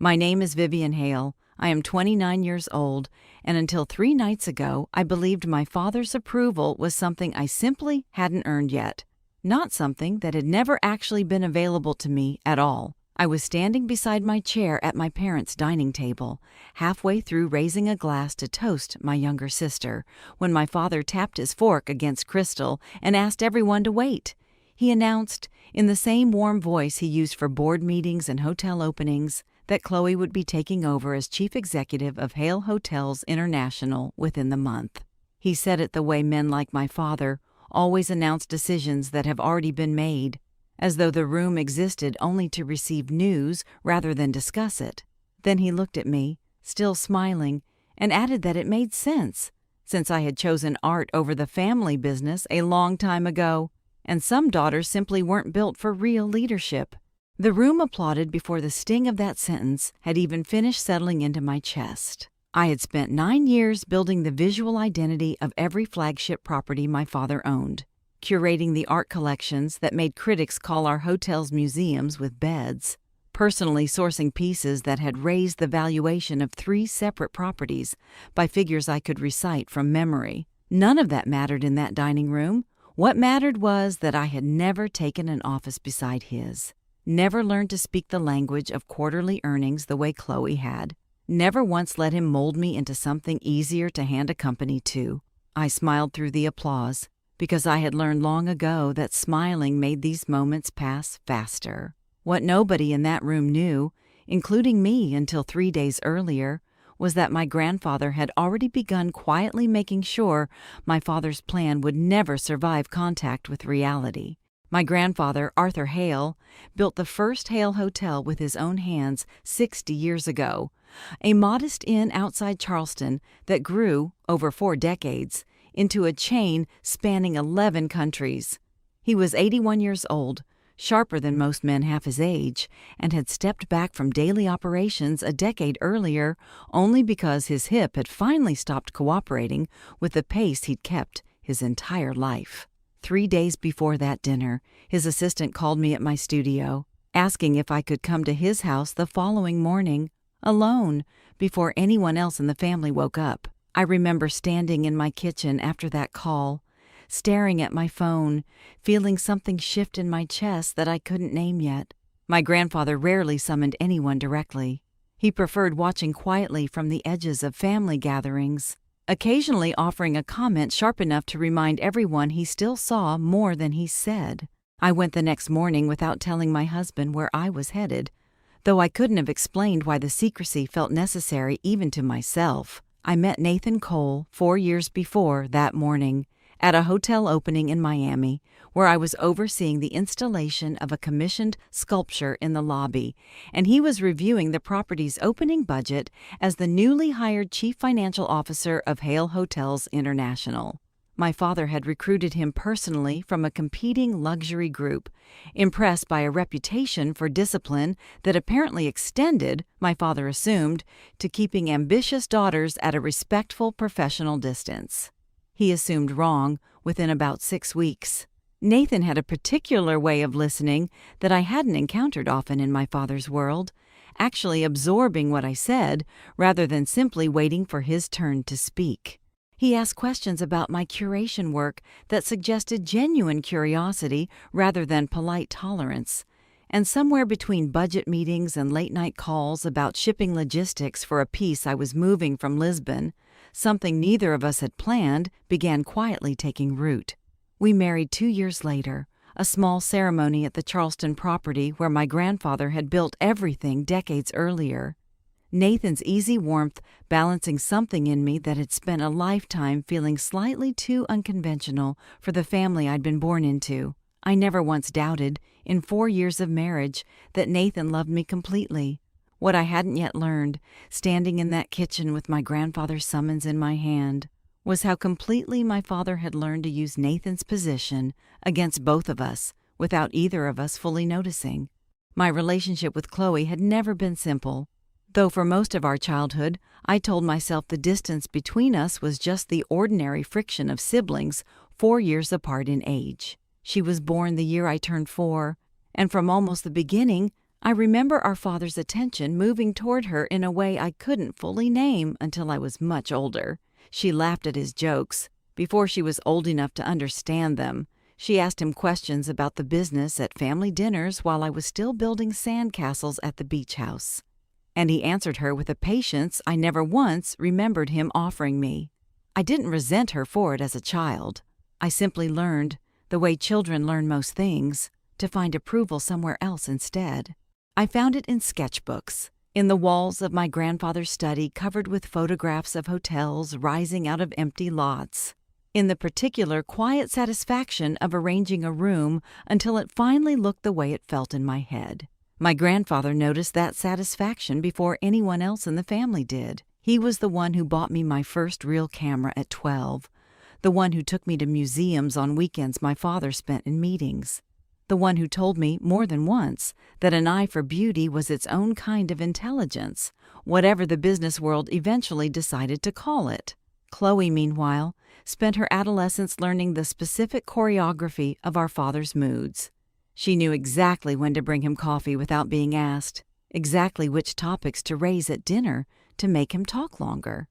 My name is Vivian Hale. I am 29 years old, and until 3 nights ago, I believed my father's approval was something I simply hadn't earned yet, not something that had never actually been available to me at all. I was standing beside my chair at my parents' dining table, halfway through raising a glass to toast my younger sister, when my father tapped his fork against Crystal and asked everyone to wait. He announced, in the same warm voice he used for board meetings and hotel openings, that Chloe would be taking over as chief executive of Hale Hotels International within the month. He said it the way men like my father always announce decisions that have already been made, as though the room existed only to receive news rather than discuss it. Then he looked at me, still smiling, and added that it made sense, since I had chosen art over the family business a long time ago, and some daughters simply weren't built for real leadership. The room applauded before the sting of that sentence had even finished settling into my chest. I had spent 9 years building the visual identity of every flagship property my father owned, curating the art collections that made critics call our hotels museums with beds, personally sourcing pieces that had raised the valuation of 3 separate properties by figures I could recite from memory. None of that mattered in that dining room. What mattered was that I had never taken an office beside his, never learned to speak the language of quarterly earnings the way Chloe had, never once let him mold me into something easier to hand a company to. I smiled through the applause, because I had learned long ago that smiling made these moments pass faster. What nobody in that room knew, including me until 3 days earlier, was that my grandfather had already begun quietly making sure my father's plan would never survive contact with reality. My grandfather, Arthur Hale, built the first Hale Hotel with his own hands 60 years ago, a modest inn outside Charleston that grew, over 4 decades, into a chain spanning 11 countries. He was 81 years old, sharper than most men half his age, and had stepped back from daily operations a decade earlier only because his hip had finally stopped cooperating with the pace he'd kept his entire life. 3 days before that dinner, his assistant called me at my studio, asking if I could come to his house the following morning, alone, before anyone else in the family woke up. I remember standing in my kitchen after that call, staring at my phone, feeling something shift in my chest that I couldn't name yet. My grandfather rarely summoned anyone directly. He preferred watching quietly from the edges of family gatherings, occasionally offering a comment sharp enough to remind everyone he still saw more than he said. I went the next morning without telling my husband where I was headed, though I couldn't have explained why the secrecy felt necessary even to myself. I met Nathan Cole 4 years before that morning at a hotel opening in Miami, where I was overseeing the installation of a commissioned sculpture in the lobby, and he was reviewing the property's opening budget as the newly hired chief financial officer of Hale Hotels International. My father had recruited him personally from a competing luxury group, impressed by a reputation for discipline that apparently extended, my father assumed, to keeping ambitious daughters at a respectful professional distance. He assumed wrong within about 6 weeks. Nathan had a particular way of listening that I hadn't encountered often in my father's world, actually absorbing what I said rather than simply waiting for his turn to speak. He asked questions about my curation work that suggested genuine curiosity rather than polite tolerance, and somewhere between budget meetings and late-night calls about shipping logistics for a piece I was moving from Lisbon, something neither of us had planned began quietly taking root. We married 2 years later, a small ceremony at the Charleston property where my grandfather had built everything decades earlier. Nathan's easy warmth balancing something in me that had spent a lifetime feeling slightly too unconventional for the family I'd been born into. I never once doubted, in 4 years of marriage, that Nathan loved me completely. What I hadn't yet learned, standing in that kitchen with my grandfather's summons in my hand, was how completely my father had learned to use Nathan's position against both of us without either of us fully noticing. My relationship with Chloe had never been simple. Though for most of our childhood, I told myself the distance between us was just the ordinary friction of siblings 4 years apart in age. She was born the year I turned 4, and from almost the beginning, I remember our father's attention moving toward her in a way I couldn't fully name until I was much older. She laughed at his jokes. Before she was old enough to understand them, she asked him questions about the business at family dinners while I was still building sandcastles at the beach house. And he answered her with a patience I never once remembered him offering me. I didn't resent her for it as a child. I simply learned, the way children learn most things, to find approval somewhere else instead. I found it in sketchbooks, in the walls of my grandfather's study covered with photographs of hotels rising out of empty lots, in the particular quiet satisfaction of arranging a room until it finally looked the way it felt in my head. My grandfather noticed that satisfaction before anyone else in the family did. He was the one who bought me my first real camera at 12, the one who took me to museums on weekends my father spent in meetings, the one who told me more than once that an eye for beauty was its own kind of intelligence, whatever the business world eventually decided to call it. Chloe, meanwhile, spent her adolescence learning the specific choreography of our father's moods. She knew exactly when to bring him coffee without being asked, exactly which topics to raise at dinner to make him talk longer,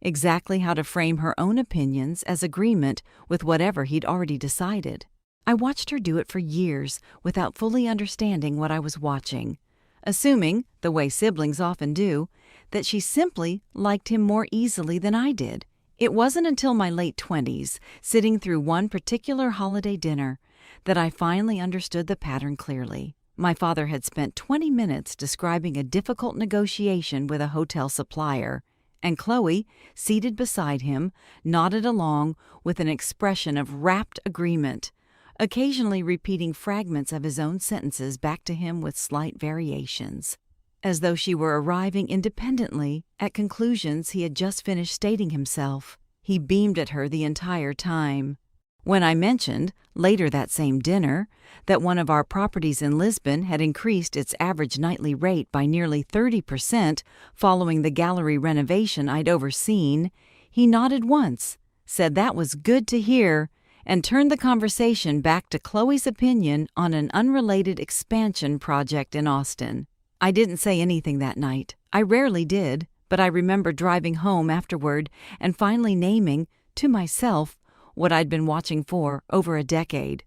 exactly how to frame her own opinions as agreement with whatever he'd already decided. I watched her do it for years without fully understanding what I was watching, assuming, the way siblings often do, that she simply liked him more easily than I did. It wasn't until my late 20s, sitting through one particular holiday dinner, that I finally understood the pattern clearly. My father had spent 20 minutes describing a difficult negotiation with a hotel supplier, and Chloe, seated beside him, nodded along with an expression of rapt agreement, occasionally repeating fragments of his own sentences back to him with slight variations, as though she were arriving independently at conclusions he had just finished stating himself. He beamed at her the entire time. When I mentioned, later that same dinner, that one of our properties in Lisbon had increased its average nightly rate by nearly 30% following the gallery renovation I'd overseen, he nodded once, said that was good to hear, and turned the conversation back to Chloe's opinion on an unrelated expansion project in Austin. I didn't say anything that night. I rarely did, but I remember driving home afterward and finally naming, to myself, what I'd been watching for over a decade.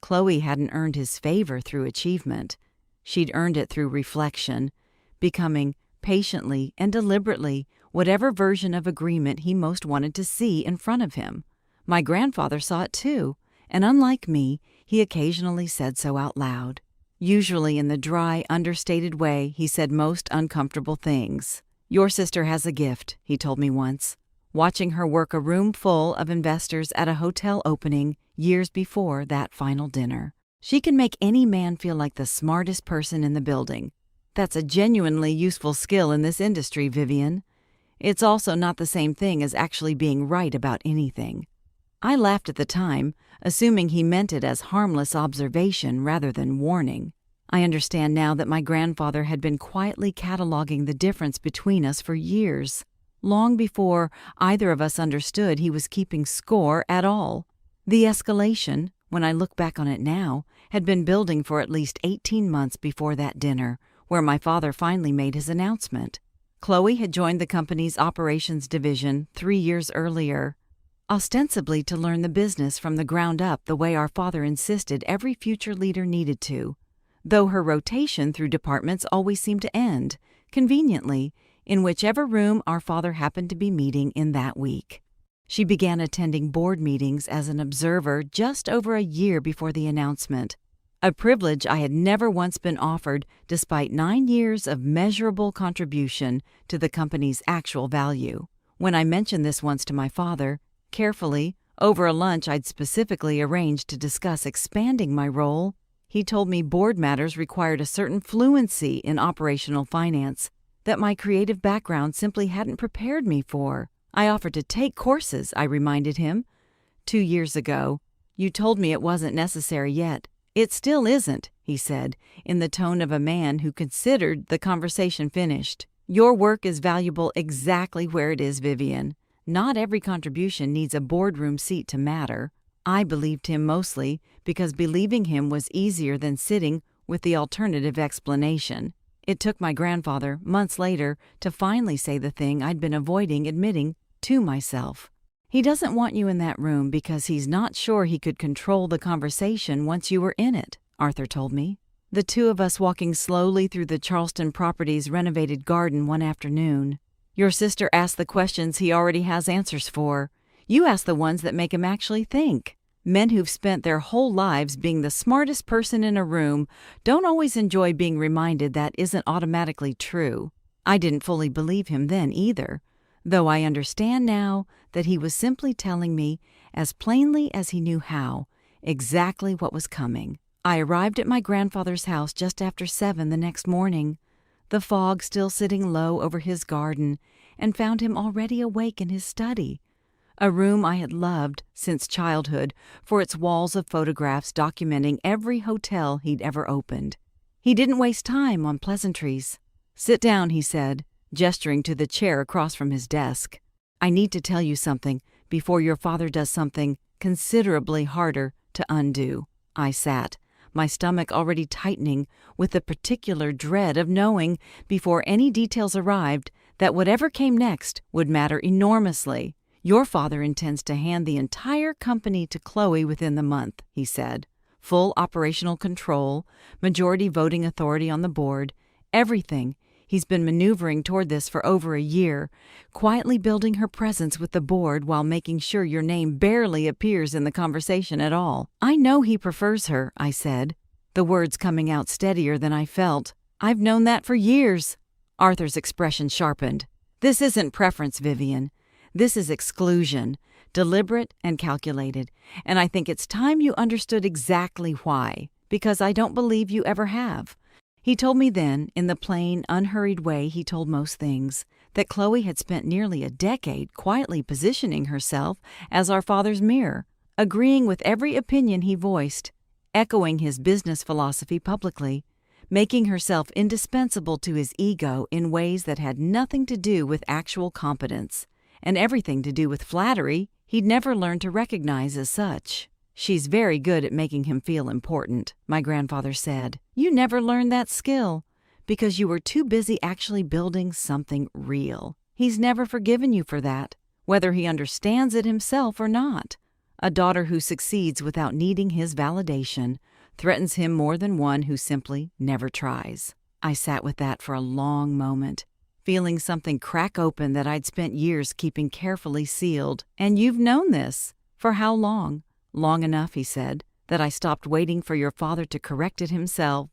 Chloe hadn't earned his favor through achievement. She'd earned it through reflection, becoming, patiently and deliberately, whatever version of agreement he most wanted to see in front of him. My grandfather saw it too, and unlike me, he occasionally said so out loud. Usually in the dry, understated way he said most uncomfortable things. "Your sister has a gift," he told me once, watching her work a room full of investors at a hotel opening years before that final dinner. "She can make any man feel like the smartest person in the building. That's a genuinely useful skill in this industry, Vivian. It's also not the same thing as actually being right about anything." I laughed at the time, assuming he meant it as harmless observation rather than warning. I understand now that my grandfather had been quietly cataloging the difference between us for years, long before either of us understood he was keeping score at all. The escalation, when I look back on it now, had been building for at least 18 months before that dinner, where my father finally made his announcement. Chloe had joined the company's operations division 3 years earlier, ostensibly to learn the business from the ground up the way our father insisted every future leader needed to, though her rotation through departments always seemed to end, conveniently, in whichever room our father happened to be meeting in that week. She began attending board meetings as an observer just over a year before the announcement, a privilege I had never once been offered despite 9 years of measurable contribution to the company's actual value. When I mentioned this once to my father, carefully, over a lunch I'd specifically arranged to discuss expanding my role, he told me board matters required a certain fluency in operational finance that my creative background simply hadn't prepared me for. I offered to take courses, I reminded him. 2 years ago, you told me it wasn't necessary yet. It still isn't, he said, in the tone of a man who considered the conversation finished. Your work is valuable exactly where it is, Vivian. Not every contribution needs a boardroom seat to matter. I believed him mostly because believing him was easier than sitting with the alternative explanation. It took my grandfather, months later, to finally say the thing I'd been avoiding admitting to myself. He doesn't want you in that room because he's not sure he could control the conversation once you were in it, Arthur told me. The two of us walking slowly through the Charleston Properties renovated garden one afternoon. Your sister asked the questions he already has answers for. You ask the ones that make him actually think. Men who've spent their whole lives being the smartest person in a room don't always enjoy being reminded that isn't automatically true. I didn't fully believe him then either, though I understand now that he was simply telling me, as plainly as he knew how, exactly what was coming. I arrived at my grandfather's house just after 7 the next morning, the fog still sitting low over his garden, and found him already awake in his study, a room I had loved since childhood for its walls of photographs documenting every hotel he'd ever opened. He didn't waste time on pleasantries. "Sit down," he said, gesturing to the chair across from his desk. "I need to tell you something before your father does something considerably harder to undo." I sat, my stomach already tightening with the particular dread of knowing, before any details arrived, that whatever came next would matter enormously. "Your father intends to hand the entire company to Chloe within the month," he said. "Full operational control, majority voting authority on the board, everything. He's been maneuvering toward this for over a year, quietly building her presence with the board while making sure your name barely appears in the conversation at all." "I know he prefers her," I said, the words coming out steadier than I felt. "I've known that for years." Arthur's expression sharpened. "This isn't preference, Vivian. This is exclusion, deliberate and calculated, and I think it's time you understood exactly why, because I don't believe you ever have." He told me then, in the plain, unhurried way he told most things, that Chloe had spent nearly a decade quietly positioning herself as our father's mirror, agreeing with every opinion he voiced, echoing his business philosophy publicly, making herself indispensable to his ego in ways that had nothing to do with actual competence, and everything to do with flattery he'd never learned to recognize as such. "She's very good at making him feel important," my grandfather said. "You never learned that skill because you were too busy actually building something real. He's never forgiven you for that, whether he understands it himself or not. A daughter who succeeds without needing his validation threatens him more than one who simply never tries." I sat with that for a long moment, feeling something crack open that I'd spent years keeping carefully sealed. "And you've known this? For how long?" "Long enough," he said, "that I stopped waiting for your father to correct it himself."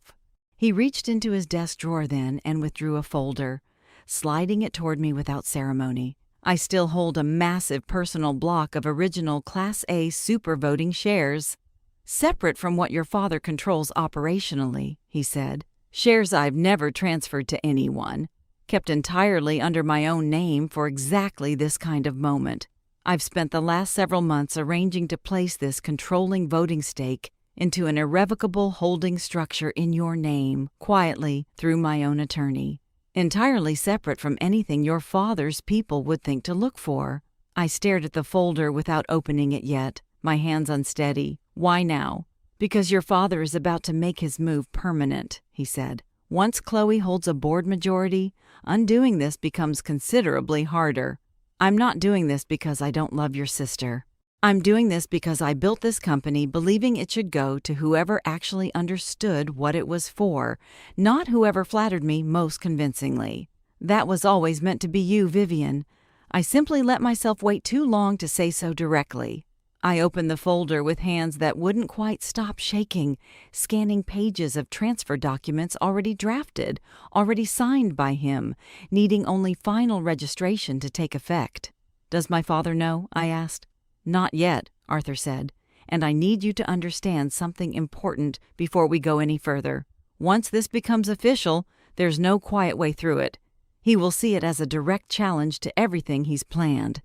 He reached into his desk drawer then and withdrew a folder, sliding it toward me without ceremony. "I still hold a massive personal block of original Class A super voting shares, separate from what your father controls operationally," he said. "Shares I've never transferred to anyone, kept entirely under my own name for exactly this kind of moment. I've spent the last several months arranging to place this controlling voting stake into an irrevocable holding structure in your name, quietly, through my own attorney, entirely separate from anything your father's people would think to look for." I stared at the folder without opening it yet, my hands unsteady. "Why now?" "Because your father is about to make his move permanent," he said. "Once Chloe holds a board majority, undoing this becomes considerably harder. I'm not doing this because I don't love your sister. I'm doing this because I built this company believing it should go to whoever actually understood what it was for, not whoever flattered me most convincingly. That was always meant to be you, Vivian. I simply let myself wait too long to say so directly." I opened the folder with hands that wouldn't quite stop shaking, scanning pages of transfer documents already drafted, already signed by him, needing only final registration to take effect. "Does my father know?" I asked. "Not yet," Arthur said, "and I need you to understand something important before we go any further. Once this becomes official, there's no quiet way through it. He will see it as a direct challenge to everything he's planned.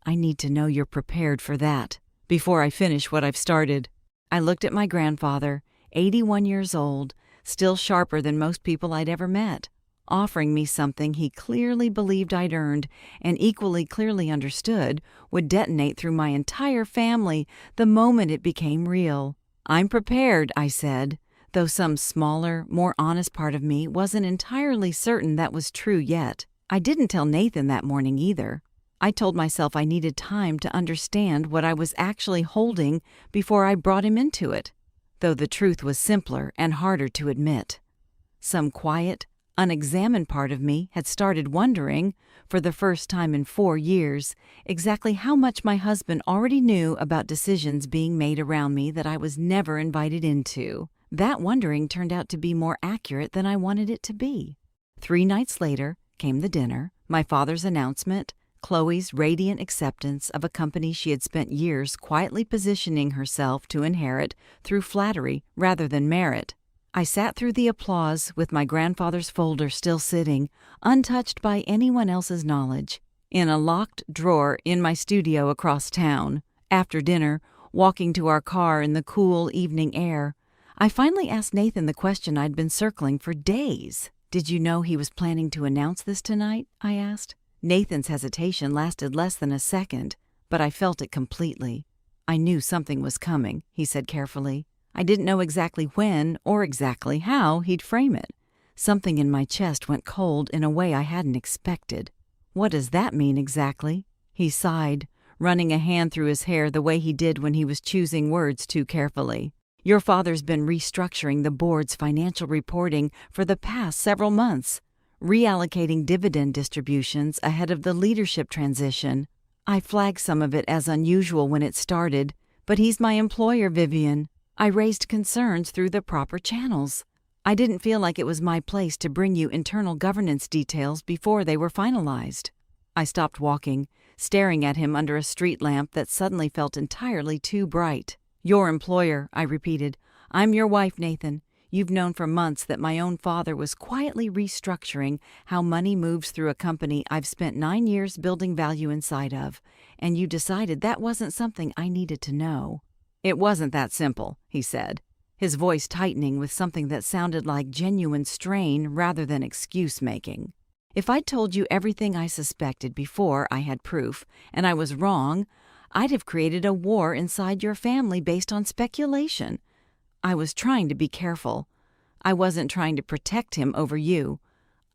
I need to know you're prepared for that before I finish what I've started." I looked at my grandfather, 81 years old, still sharper than most people I'd ever met, offering me something he clearly believed I'd earned and equally clearly understood would detonate through my entire family the moment it became real. "I'm prepared," I said, though some smaller, more honest part of me wasn't entirely certain that was true yet. I didn't tell Nathan that morning either. I told myself I needed time to understand what I was actually holding before I brought him into it, though the truth was simpler and harder to admit. Some quiet, unexamined part of me had started wondering, for the first time in 4 years, exactly how much my husband already knew about decisions being made around me that I was never invited into. That wondering turned out to be more accurate than I wanted it to be. 3 nights later came the dinner, my father's announcement, Chloe's radiant acceptance of a company she had spent years quietly positioning herself to inherit through flattery rather than merit. I sat through the applause with my grandfather's folder still sitting, untouched by anyone else's knowledge, in a locked drawer in my studio across town. After dinner, walking to our car in the cool evening air, I finally asked Nathan the question I'd been circling for days. "Did you know he was planning to announce this tonight?" I asked. Nathan's hesitation lasted less than a second, but I felt it completely. "I knew something was coming," he said carefully. I didn't know exactly when or exactly how he'd frame it. Something in my chest went cold in a way I hadn't expected. "What does that mean exactly?" He sighed, running a hand through his hair the way he did when he was choosing words too carefully. "Your father's been restructuring the board's financial reporting for the past several months, reallocating dividend distributions ahead of the leadership transition. I flagged some of it as unusual when it started, but he's my employer, Vivian. I raised concerns through the proper channels. I didn't feel like it was my place to bring you internal governance details before they were finalized." I stopped walking, staring at him under a street lamp that suddenly felt entirely too bright. "Your employer," I repeated. "I'm your wife, Nathan. You've known for months that my own father was quietly restructuring how money moves through a company I've spent 9 years building value inside of, and you decided that wasn't something I needed to know." "It wasn't that simple," he said, his voice tightening with something that sounded like genuine strain rather than excuse-making. "If I'd told you everything I suspected before I had proof, and I was wrong, I'd have created a war inside your family based on speculation. I was trying to be careful. I wasn't trying to protect him over you.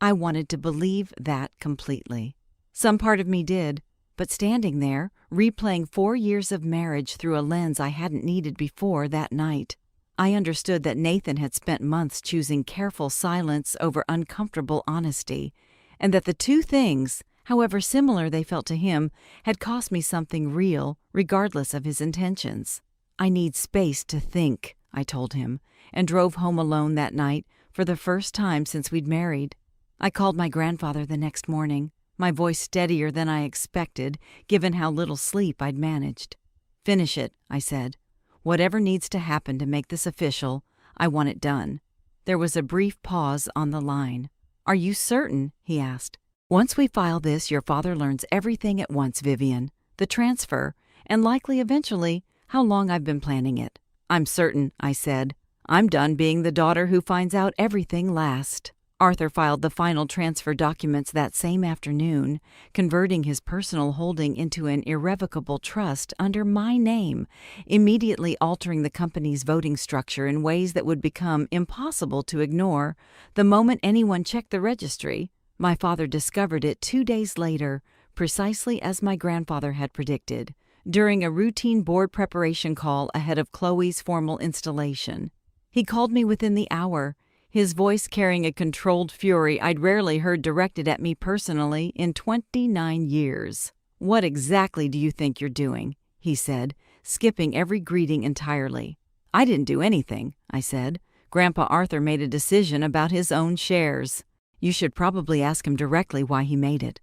I wanted to believe that completely." Some part of me did. But standing there, replaying 4 years of marriage through a lens I hadn't needed before that night, I understood that Nathan had spent months choosing careful silence over uncomfortable honesty, and that the two things, however similar they felt to him, had cost me something real, regardless of his intentions. "I need space to think," I told him, and drove home alone that night for the first time since we'd married. I called my grandfather the next morning, my voice steadier than I expected, given how little sleep I'd managed. "Finish it," I said. "Whatever needs to happen to make this official, I want it done." There was a brief pause on the line. "Are you certain?" he asked. "Once we file this, your father learns everything at once, Vivian. The transfer, and likely eventually how long I've been planning it." "I'm certain," I said. "I'm done being the daughter who finds out everything last." Arthur filed the final transfer documents that same afternoon, converting his personal holding into an irrevocable trust under my name, immediately altering the company's voting structure in ways that would become impossible to ignore the moment anyone checked the registry. My father discovered it 2 days later, precisely as my grandfather had predicted, during a routine board preparation call ahead of Chloe's formal installation. He called me within the hour, his voice carrying a controlled fury I'd rarely heard directed at me personally in 29 years. "What exactly do you think you're doing?" he said, skipping every greeting entirely. "I didn't do anything," I said. "Grandpa Arthur made a decision about his own shares. You should probably ask him directly why he made it."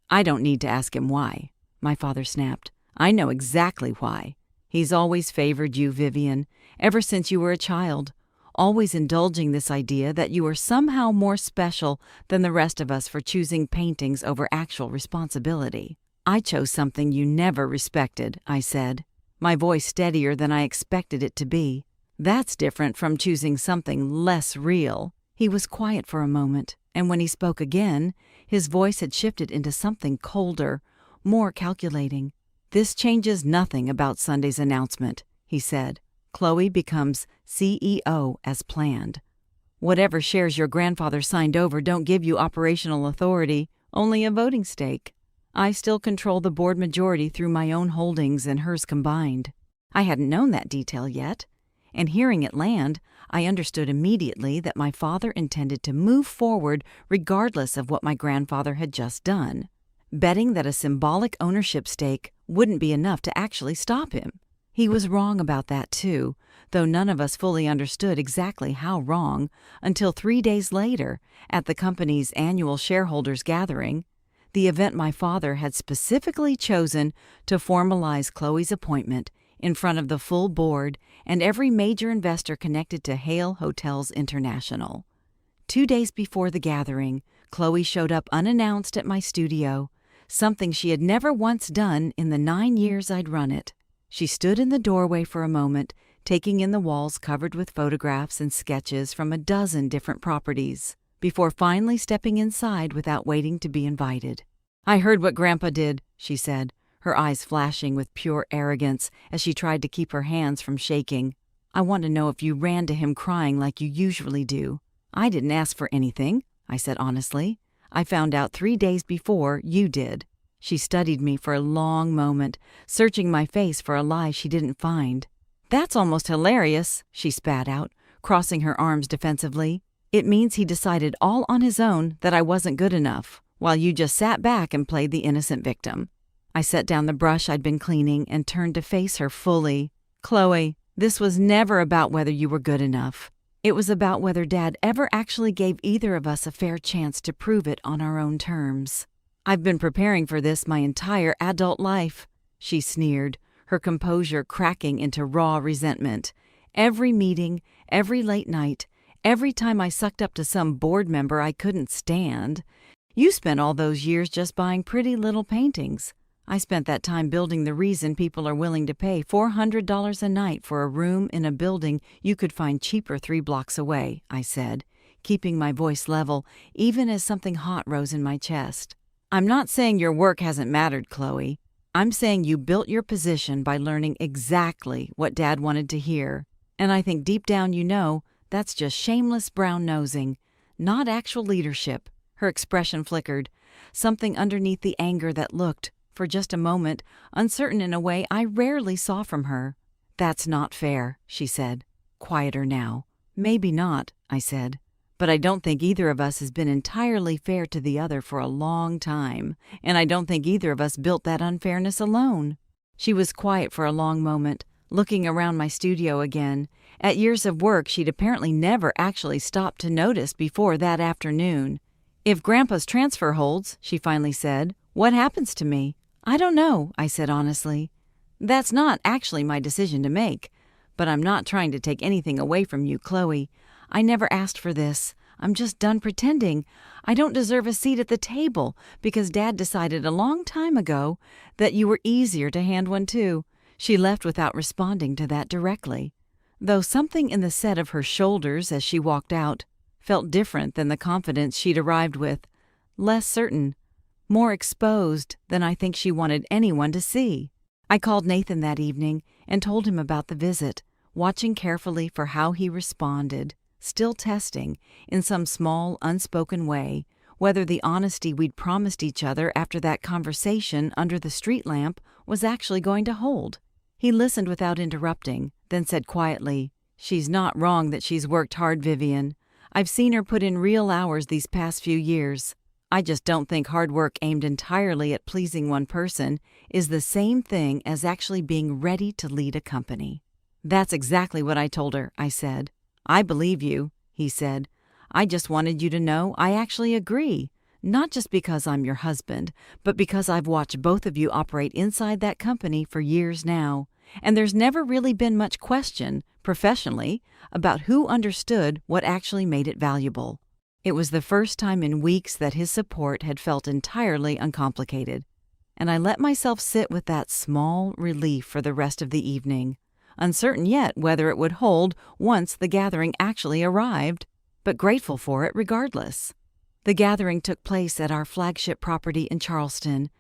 "I don't need to ask him why," my father snapped. "I know exactly why. He's always favored you, Vivian, ever since you were a child. Always indulging this idea that you are somehow more special than the rest of us for choosing paintings over actual responsibility." "I chose something you never respected," I said, my voice steadier than I expected it to be. "That's different from choosing something less real." He was quiet for a moment, and when he spoke again, his voice had shifted into something colder, more calculating. "This changes nothing about Sunday's announcement," he said. Chloe becomes CEO as planned. Whatever shares your grandfather signed over don't give you operational authority, only a voting stake. I still control the board majority through my own holdings and hers combined. I hadn't known that detail yet, and hearing it land, I understood immediately that my father intended to move forward regardless of what my grandfather had just done, betting that a symbolic ownership stake wouldn't be enough to actually stop him. He was wrong about that too, though none of us fully understood exactly how wrong until 3 days later at the company's annual shareholders gathering, the event my father had specifically chosen to formalize Chloe's appointment in front of the full board and every major investor connected to Hale Hotels International. 2 days before the gathering, Chloe showed up unannounced at my studio, something she had never once done in the 9 years I'd run it. She stood in the doorway for a moment, taking in the walls covered with photographs and sketches from a dozen different properties, before finally stepping inside without waiting to be invited. "I heard what Grandpa did," she said, her eyes flashing with pure arrogance as she tried to keep her hands from shaking. "I want to know if you ran to him crying like you usually do." "I didn't ask for anything," I said honestly. "I found out 3 days before you did." She studied me for a long moment, searching my face for a lie she didn't find. "That's almost hilarious," she spat out, crossing her arms defensively. "It means he decided all on his own that I wasn't good enough, while you just sat back and played the innocent victim." I set down the brush I'd been cleaning and turned to face her fully. "Chloe, this was never about whether you were good enough. It was about whether Dad ever actually gave either of us a fair chance to prove it on our own terms. I've been preparing for this my entire adult life," she sneered, her composure cracking into raw resentment. "Every meeting, every late night, every time I sucked up to some board member I couldn't stand. You spent all those years just buying pretty little paintings. I spent that time building the reason people are willing to pay $400 a night for a room in a building you could find cheaper 3 blocks away," I said, keeping my voice level even as something hot rose in my chest. "I'm not saying your work hasn't mattered, Chloe. I'm saying you built your position by learning exactly what Dad wanted to hear, and I think deep down you know that's just shameless brown-nosing, not actual leadership." Her expression flickered, something underneath the anger that looked, for just a moment, uncertain in a way I rarely saw from her. "That's not fair," she said, quieter now. "Maybe not," I said, "but I don't think either of us has been entirely fair to the other for a long time, and I don't think either of us built that unfairness alone." She was quiet for a long moment, looking around my studio again, at years of work she'd apparently never actually stopped to notice before that afternoon. "If Grandpa's transfer holds," she finally said, "what happens to me?" "I don't know," I said honestly. "That's not actually my decision to make. But I'm not trying to take anything away from you, Chloe. I never asked for this. I'm just done pretending. I don't deserve a seat at the table because Dad decided a long time ago that you were easier to hand one to." She left without responding to that directly, though something in the set of her shoulders as she walked out felt different than the confidence she'd arrived with, less certain, more exposed than I think she wanted anyone to see. I called Nathan that evening and told him about the visit, watching carefully for how he responded, still testing, in some small, unspoken way, whether the honesty we'd promised each other after that conversation under the street lamp was actually going to hold. He listened without interrupting, then said quietly, "She's not wrong that she's worked hard, Vivian. I've seen her put in real hours these past few years. I just don't think hard work aimed entirely at pleasing one person is the same thing as actually being ready to lead a company." "That's exactly what I told her," I said. "I believe you," he said. "I just wanted you to know I actually agree, not just because I'm your husband, but because I've watched both of you operate inside that company for years now, and there's never really been much question, professionally, about who understood what actually made it valuable." It was the first time in weeks that his support had felt entirely uncomplicated, and I let myself sit with that small relief for the rest of the evening, uncertain yet whether it would hold once the gathering actually arrived, but grateful for it regardless. The gathering took place at our flagship property in Charleston,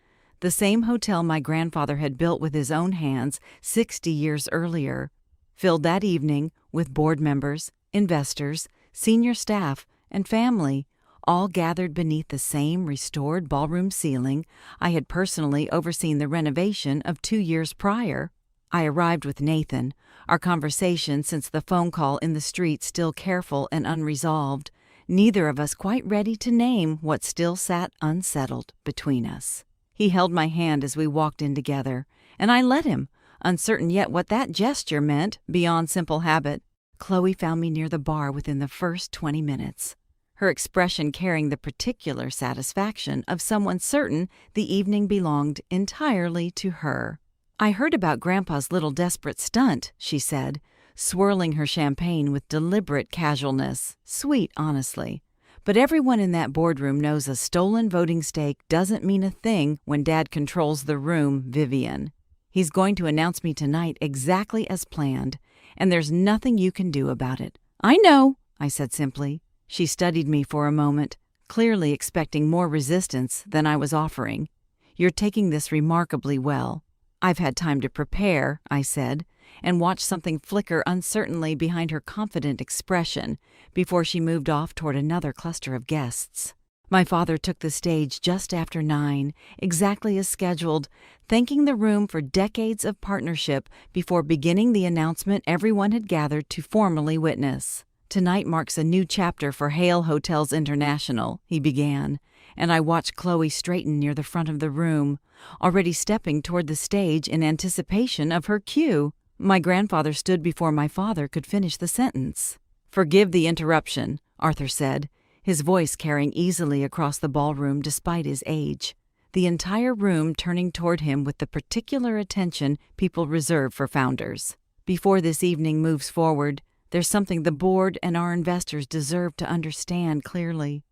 the same hotel my grandfather had built with his own hands 60 years earlier. filled that evening with board members, investors, senior staff, and family, all gathered beneath the same restored ballroom ceiling I had personally overseen the renovation of 2 years prior. I arrived with Nathan, our conversation since the phone call in the street still careful and unresolved, neither of us quite ready to name what still sat unsettled between us. He held my hand as we walked in together, and I let him, uncertain yet what that gesture meant beyond simple habit. Chloe found me near the bar within the first 20 minutes, her expression carrying the particular satisfaction of someone certain the evening belonged entirely to her. "I heard about Grandpa's little desperate stunt," she said, swirling her champagne with deliberate casualness, sweet honestly. "But everyone in that boardroom knows a stolen voting stake doesn't mean a thing when Dad controls the room, Vivian. He's going to announce me tonight exactly as planned, and there's nothing you can do about it." "I know," I said simply. She studied me for a moment, clearly expecting more resistance than I was offering. "You're taking this remarkably well." "I've had time to prepare," I said, and watched something flicker uncertainly behind her confident expression before she moved off toward another cluster of guests. My father took the stage just after 9, exactly as scheduled, thanking the room for decades of partnership before beginning the announcement everyone had gathered to formally witness. "Tonight marks a new chapter for Hale Hotels International," he began, and I watched Chloe straighten near the front of the room, already stepping toward the stage in anticipation of her cue. My grandfather stood before my father could finish the sentence. "Forgive the interruption," Arthur said, his voice carrying easily across the ballroom despite his age, the entire room turning toward him with the particular attention people reserve for founders. "Before this evening moves forward, there's something the board and our investors deserve to understand clearly."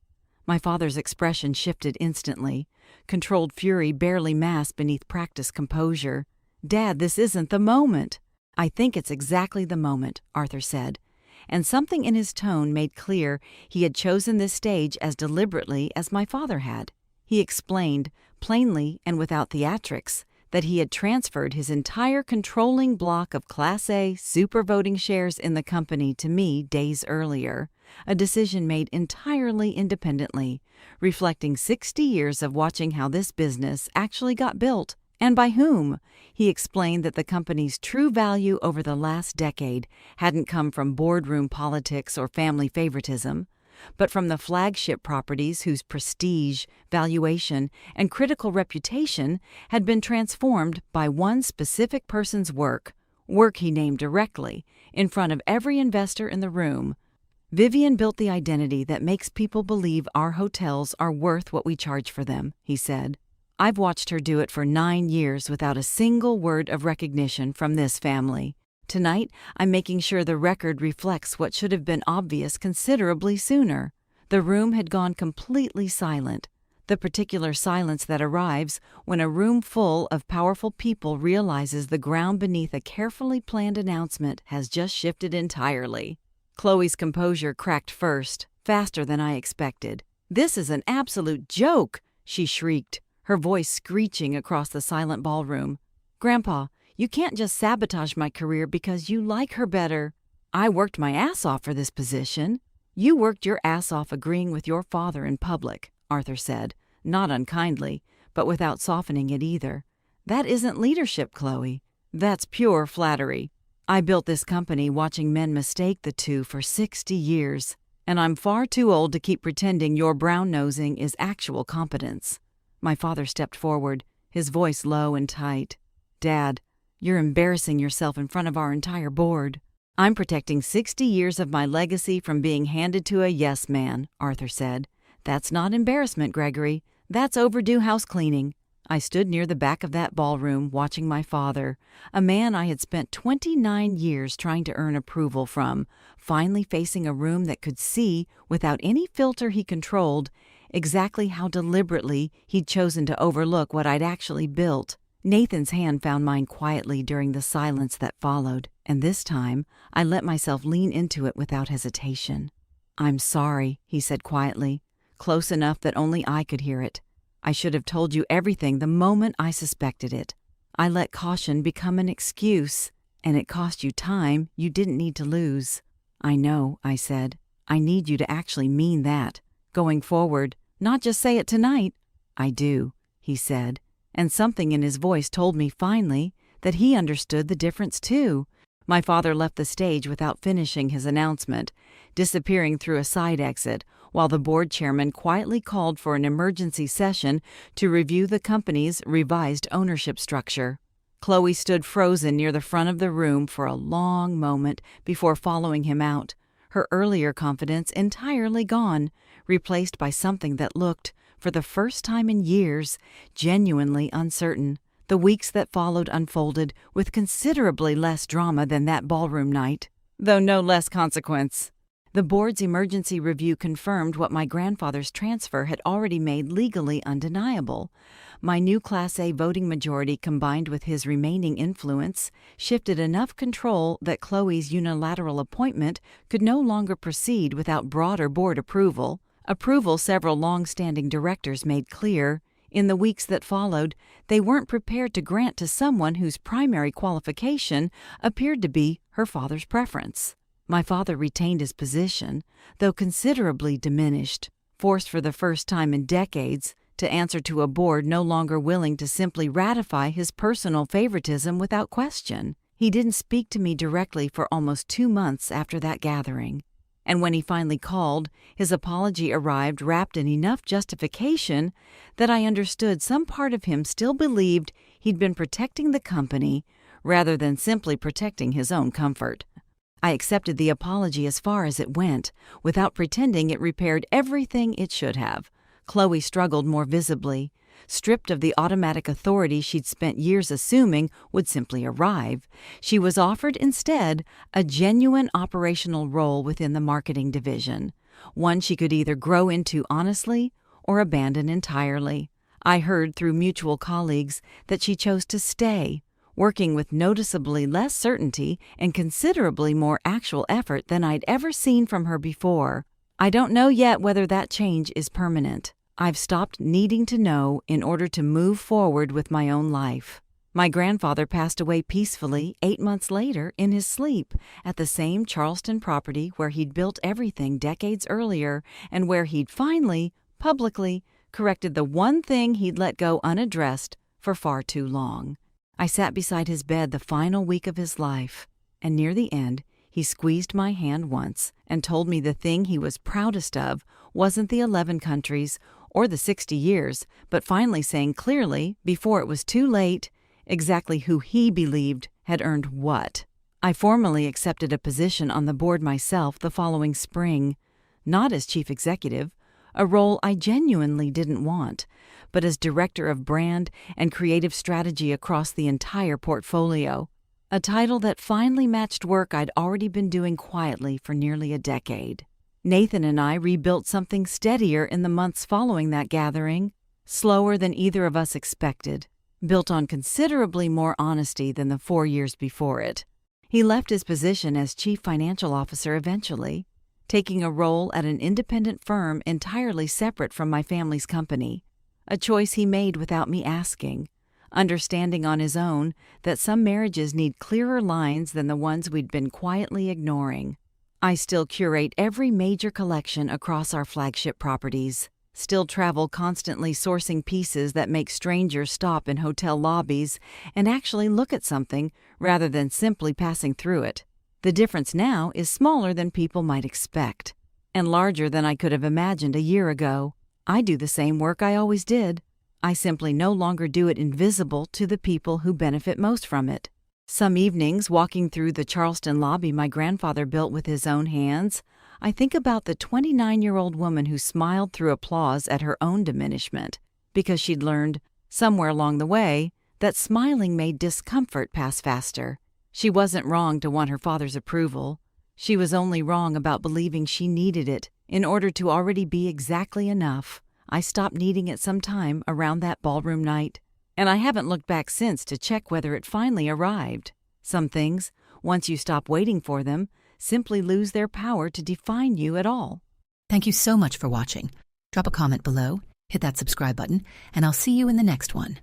My father's expression shifted instantly, controlled fury barely masked beneath practiced composure. "Dad, this isn't the moment." "I think it's exactly the moment," Arthur said, and something in his tone made clear he had chosen this stage as deliberately as my father had. He explained, plainly and without theatrics, that he had transferred his entire controlling block of Class A super voting shares in the company to me days earlier, a decision made entirely independently, reflecting 60 years of watching how this business actually got built, and by whom. He explained that the company's true value over the last decade hadn't come from boardroom politics or family favoritism, but from the flagship properties whose prestige, valuation, and critical reputation had been transformed by one specific person's work he named directly, in front of every investor in the room. "Vivian built the identity that makes people believe our hotels are worth what we charge for them," he said. "I've watched her do it for 9 years without a single word of recognition from this family. Tonight, I'm making sure the record reflects what should have been obvious considerably sooner." The room had gone completely silent, the particular silence that arrives when a room full of powerful people realizes the ground beneath a carefully planned announcement has just shifted entirely. Chloe's composure cracked first, faster than I expected. "This is an absolute joke!" she shrieked, her voice screeching across the silent ballroom. "Grandpa, you can't just sabotage my career because you like her better. I worked my ass off for this position." "You worked your ass off agreeing with your father in public," Arthur said, not unkindly, but without softening it either. "That isn't leadership, Chloe. That's pure flattery. I built this company watching men mistake the two for 60 years, and I'm far too old to keep pretending your brown-nosing is actual competence." My father stepped forward, his voice low and tight. "Dad, you're embarrassing yourself in front of our entire board." "I'm protecting 60 years of my legacy from being handed to a yes man," Arthur said. "That's not embarrassment, Gregory. That's overdue house cleaning." I stood near the back of that ballroom watching my father, a man I had spent 29 years trying to earn approval from, finally facing a room that could see, without any filter he controlled, exactly how deliberately he'd chosen to overlook what I'd actually built. Nathan's hand found mine quietly during the silence that followed, and this time I let myself lean into it without hesitation. "I'm sorry," he said quietly, close enough that only I could hear it. "I should have told you everything the moment I suspected it. I let caution become an excuse." And it cost you time you didn't need to lose. I know, I said. I need you to actually mean that. Going forward, not just say it tonight. I do, he said, and something in his voice told me finally that he understood the difference too. My father left the stage without finishing his announcement, disappearing through a side exit, while the board chairman quietly called for an emergency session to review the company's revised ownership structure. Chloe stood frozen near the front of the room for a long moment before following him out, her earlier confidence entirely gone, replaced by something that looked, for the first time in years, genuinely uncertain. The weeks that followed unfolded with considerably less drama than that ballroom night, though no less consequence. The board's emergency review confirmed what my grandfather's transfer had already made legally undeniable. My new Class A voting majority combined with his remaining influence shifted enough control that Chloe's unilateral appointment could no longer proceed without broader board approval several long-standing directors made clear. In the weeks that followed, they weren't prepared to grant to someone whose primary qualification appeared to be her father's preference. My father retained his position, though considerably diminished, forced for the first time in decades to answer to a board no longer willing to simply ratify his personal favoritism without question. He didn't speak to me directly for almost 2 months after that gathering. And when he finally called, his apology arrived wrapped in enough justification that I understood some part of him still believed he'd been protecting the company rather than simply protecting his own comfort. I accepted the apology as far as it went, without pretending it repaired everything it should have. Chloe struggled more visibly. Stripped of the automatic authority she'd spent years assuming would simply arrive, she was offered instead a genuine operational role within the marketing division, one she could either grow into honestly or abandon entirely. I heard through mutual colleagues that she chose to stay, working with noticeably less certainty and considerably more actual effort than I'd ever seen from her before. I don't know yet whether that change is permanent. I've stopped needing to know in order to move forward with my own life. My grandfather passed away peacefully 8 months later in his sleep at the same Charleston property where he'd built everything decades earlier and where he'd finally, publicly, corrected the one thing he'd let go unaddressed for far too long. I sat beside his bed the final week of his life, and near the end, he squeezed my hand once and told me the thing he was proudest of wasn't the 11 countries or the 60 years, but finally saying clearly, before it was too late, exactly who he believed had earned what. I formally accepted a position on the board myself the following spring, not as chief executive, a role I genuinely didn't want, but as director of brand and creative strategy across the entire portfolio, a title that finally matched work I'd already been doing quietly for nearly a decade. Nathan and I rebuilt something steadier in the months following that gathering, slower than either of us expected, built on considerably more honesty than the 4 years before it. He left his position as chief financial officer eventually, taking a role at an independent firm entirely separate from my family's company, a choice he made without me asking, understanding on his own that some marriages need clearer lines than the ones we'd been quietly ignoring. I still curate every major collection across our flagship properties, still travel constantly sourcing pieces that make strangers stop in hotel lobbies and actually look at something rather than simply passing through it. The difference now is smaller than people might expect, and larger than I could have imagined a year ago. I do the same work I always did. I simply no longer do it invisible to the people who benefit most from it. Some evenings, walking through the Charleston lobby my grandfather built with his own hands, I think about the 29-year-old woman who smiled through applause at her own diminishment, because she'd learned, somewhere along the way, that smiling made discomfort pass faster. She wasn't wrong to want her father's approval. She was only wrong about believing she needed it in order to already be exactly enough. I stopped needing it sometime around that ballroom night, and I haven't looked back since to check whether it finally arrived. Some things, once you stop waiting for them, simply lose their power to define you at all. Thank you so much for watching. Drop a comment below, hit that subscribe button, and I'll see you in the next one.